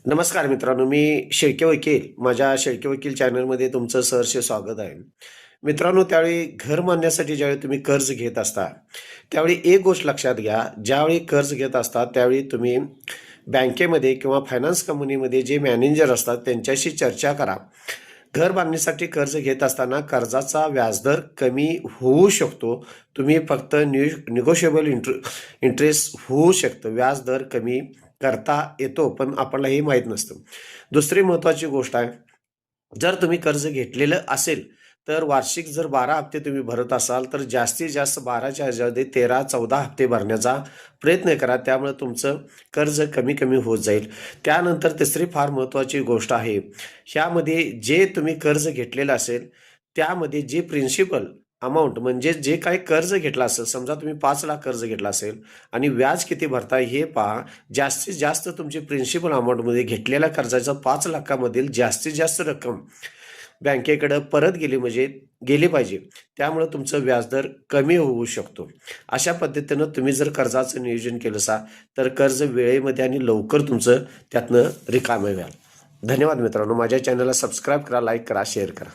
नमस्कार मित्रांनो, मी शेळके वकील. माझ्या शेळके वकील चॅनलमध्ये तुमचं सहर्ष स्वागत आहे. मित्रांनो, त्यावेळी घर बांधण्यासाठी ज्यावेळी तुम्ही कर्ज घेत असता, त्यावेळी एक गोष्ट लक्षात घ्या. ज्यावेळी कर्ज घेत असता त्यावेळी तुम्ही बँकेमध्ये किंवा फायनान्स कंपनीमध्ये जे मॅनेजर असतात त्यांच्याशी चर्चा करा. घर बांधण्यासाठी कर्ज घेत असताना कर्जाचा व्याजदर कमी होऊ शकतो. तुम्ही फक्त निगोशिएबल इंटरेस्ट होऊ शकतं. व्याजदर कमी करता येतो, पण आपल्याला हे माहीत नसतं. दुसरी महत्त्वाची गोष्ट आहे, जर तुम्ही कर्ज घेतलेलं असेल तर वार्षिक जर 12 हप्ते तुम्ही भरत असाल तर जास्तीत जास्त 12च्या ह्याच्यामध्ये 13-14 हप्ते भरण्याचा प्रयत्न करा. त्यामुळे तुमचं कर्ज कमी कमी होत जाईल. त्यानंतर तिसरी फार महत्त्वाची गोष्ट आहे, ह्यामध्ये जे तुम्ही कर्ज घेतलेलं असेल त्यामध्ये जे प्रिन्सिपल अमाऊंट म्हणजे जे काही कर्ज घेतलं असेल, समजा तुम्ही 5 लाख कर्ज घेतलं असेल आणि व्याज किती भरताय हे पहा. जास्तीत जास्त तुमची प्रिन्सिपल अमाऊंटमध्ये घेतलेल्या कर्जाचं 5 लाखामधील जास्तीत जास्त रक्कम बँकेकडे परत गेली पाहिजे. त्यामुळे तुमचं व्याजदर कमी होऊ शकतो. अशा पद्धतीनं तुम्ही जर कर्जाचं नियोजन केलं तर कर्ज वेळेमध्ये आणि लवकर तुमचं त्यातनं रिकामे व्हाल. धन्यवाद मित्रांनो. माझ्या चॅनलला सबस्क्राईब करा, लाईक करा, शेअर करा.